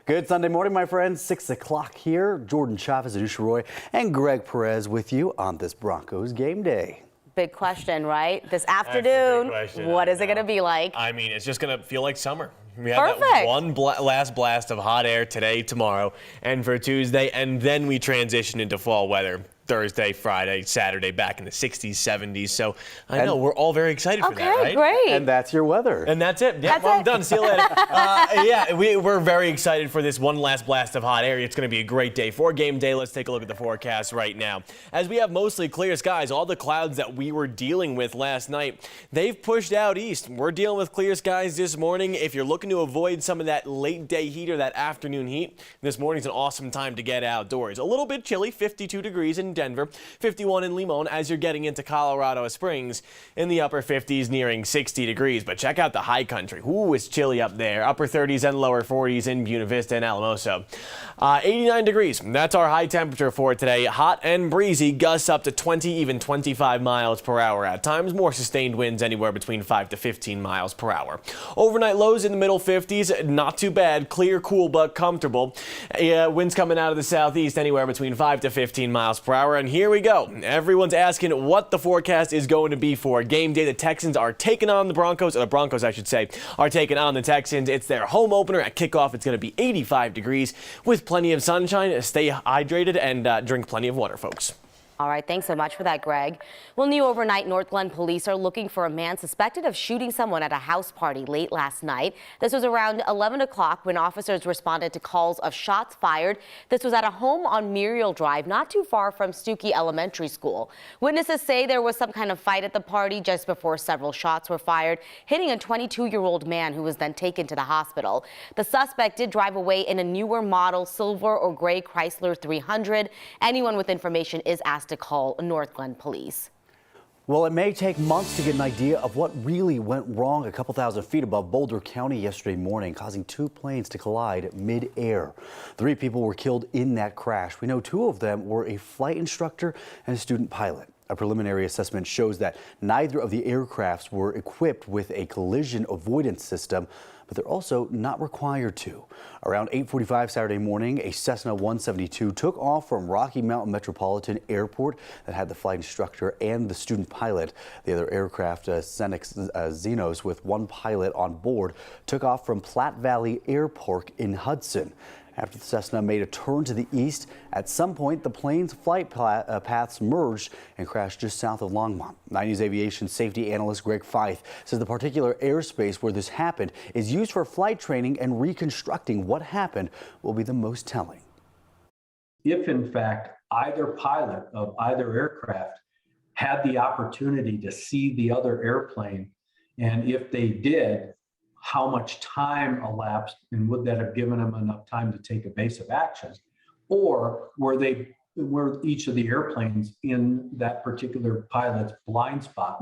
Good Sunday morning, my friends. 6 o'clock here. Jordan Chavez, Anusha Roy, and Greg Perez with you on this Broncos game day. Big question, right? This afternoon, what is it going to be like? I mean, it's just going to feel like summer. We have that one last blast of hot air today, tomorrow, and for Tuesday, and then we transition into fall weather. Thursday, Friday, Saturday, back in the 60s, 70s. So I know we're all very excited for that, right? Great. And that's your weather. And that's it. Yeah, I'm done. See you later. We're very excited for this one last blast of hot air. It's going to be a great day for game day. Let's take a look at the forecast right now. As we have mostly clear skies, all the clouds that we were dealing with last night, they've pushed out east. We're dealing with clear skies this morning. If you're looking to avoid some of that late day heat or that afternoon heat, this morning's an awesome time to get outdoors. A little bit chilly, 52 degrees in Denver, 51 in Limon as you're getting into Colorado Springs, in the upper 50s nearing 60 degrees. But check out the high country. Ooh, it's chilly up there. Upper 30s and lower 40s in Buena Vista and Alamoso. 89 degrees. That's our high temperature for today. Hot and breezy, gusts up to 20, even 25 miles per hour at times. More sustained winds anywhere between 5 to 15 miles per hour. Overnight lows in the middle 50s. Not too bad. Clear, cool, but comfortable. Winds coming out of the southeast anywhere between 5 to 15 miles per hour. And here we go. Everyone's asking what the forecast is going to be for game day. The Texans are taking on the Broncos, or the Broncos, I should say, are taking on the Texans. It's their home opener at kickoff. It's going to be 85 degrees with plenty of sunshine. Stay hydrated and drink plenty of water, folks. All right, thanks so much for that, Greg. Well, new overnight, Northglenn police are looking for a man suspected of shooting someone at a house party late last night. This was around 11 o'clock when officers responded to calls of shots fired. This was at a home on Muriel Drive, not too far from Stuckey Elementary School. Witnesses say there was some kind of fight at the party just before several shots were fired, hitting a 22-year-old man who was then taken to the hospital. The suspect did drive away in a newer model silver or gray Chrysler 300. Anyone with information is asked to call Northglenn police. Well, it may take months to get an idea of what really went wrong a couple thousand feet above Boulder County yesterday morning, causing two planes to collide mid-air. 3 people were killed in that crash. We know 2 of them were a flight instructor and a student pilot. A preliminary assessment shows that neither of the aircrafts were equipped with a collision avoidance system, but they're also not required to. Around 8:45 Saturday morning, a Cessna 172 took off from Rocky Mountain Metropolitan Airport that had the flight instructor and the student pilot. The other aircraft, Xenix Xenos, with 1 pilot on board, took off from Platte Valley Airport in Hudson. After the Cessna made a turn to the east, at some point the plane's flight paths merged and crashed just south of Longmont. 9 News aviation safety analyst Greg Feith says the particular airspace where this happened is used for flight training, and reconstructing what happened will be the most telling. If in fact either pilot of either aircraft had the opportunity to see the other airplane, and if they did, how much time elapsed, and would that have given them enough time to take evasive action? Or were each of the airplanes in that particular pilot's blind spot?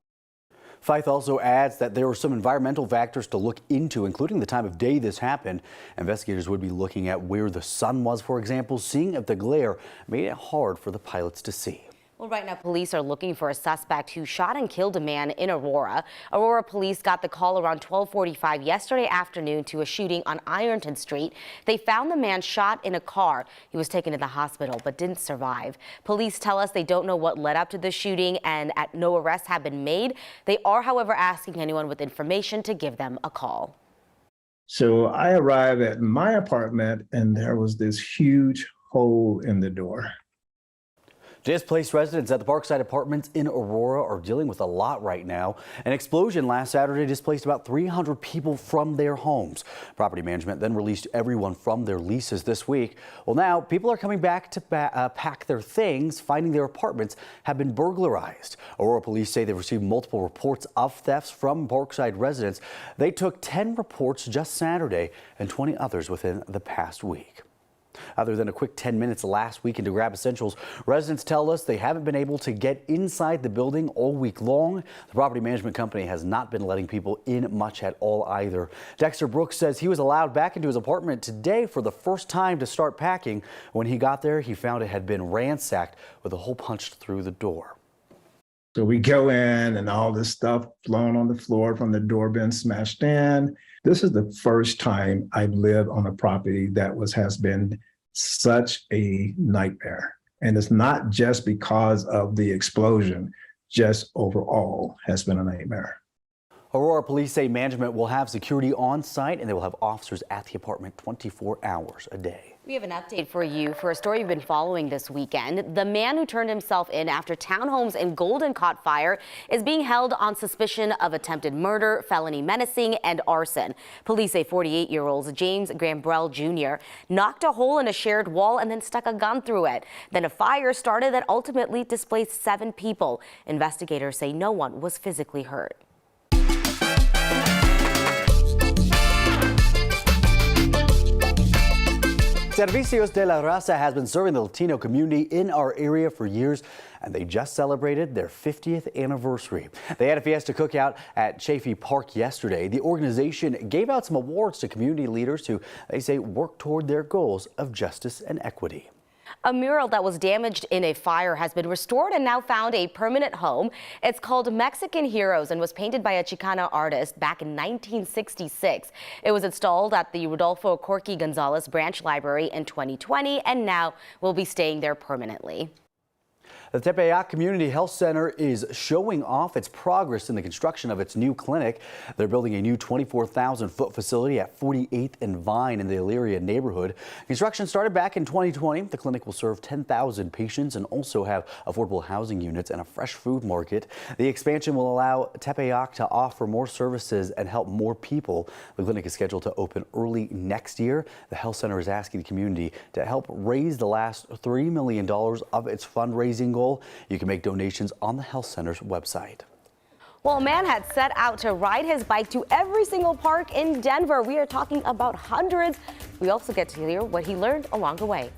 Feith also adds that there were some environmental factors to look into, including the time of day this happened. Investigators would be looking at where the sun was, for example, seeing if the glare made it hard for the pilots to see. Well, right now, police are looking for a suspect who shot and killed a man in Aurora. Aurora police got the call around 12:45 yesterday afternoon to a shooting on Ironton Street. They found the man shot in a car. He was taken to the hospital but didn't survive. Police tell us they don't know what led up to the shooting and no arrests have been made. They are, however, asking anyone with information to give them a call. So I arrived at my apartment and there was this huge hole in the door. Displaced residents at the Parkside Apartments in Aurora are dealing with a lot right now. An explosion last Saturday displaced about 300 people from their homes. Property management then released everyone from their leases this week. Well, now people are coming back to pack their things, finding their apartments have been burglarized. Aurora police say they've received multiple reports of thefts from Parkside residents. They took 10 reports just Saturday and 20 others within the past week. Other than a quick 10 minutes last weekend to grab essentials, residents tell us they haven't been able to get inside the building all week long. The property management company has not been letting people in much at all either. Dexter Brooks says he was allowed back into his apartment today for the first time to start packing. When he got there, he found it had been ransacked with a hole punched through the door. So we go in and all this stuff blown on the floor from the door being smashed in. This is the first time I've lived on a property that has been such a nightmare. And it's not just because of the explosion, just overall has been a nightmare. Aurora police say management will have security on site and they will have officers at the apartment 24 hours a day. We have an update for you for a story you've been following this weekend. The man who turned himself in after townhomes in Golden caught fire is being held on suspicion of attempted murder, felony menacing, and arson. Police say 48-year-old James Gambrell Jr. knocked a hole in a shared wall and then stuck a gun through it. Then a fire started that ultimately displaced 7 people. Investigators say no one was physically hurt. Servicios de la Raza has been serving the Latino community in our area for years, and they just celebrated their 50th anniversary. They had a fiesta cookout at Chafee Park yesterday. The organization gave out some awards to community leaders who they say work toward their goals of justice and equity. A mural that was damaged in a fire has been restored and now found a permanent home. It's called Mexican Heroes and was painted by a Chicana artist back in 1966. It was installed at the Rodolfo Corky Gonzalez Branch Library in 2020 and now will be staying there permanently. The Tepeyac Community Health Center is showing off its progress in the construction of its new clinic. They're building a new 24,000-foot facility at 48th and Vine in the Elyria neighborhood. Construction started back in 2020. The clinic will serve 10,000 patients and also have affordable housing units and a fresh food market. The expansion will allow Tepeyac to offer more services and help more people. The clinic is scheduled to open early next year. The health center is asking the community to help raise the last $3 million of its fundraising goal. You can make donations on the health center's website. Well, a man had set out to ride his bike to every single park in Denver. We are talking about hundreds. We also get to hear what he learned along the way.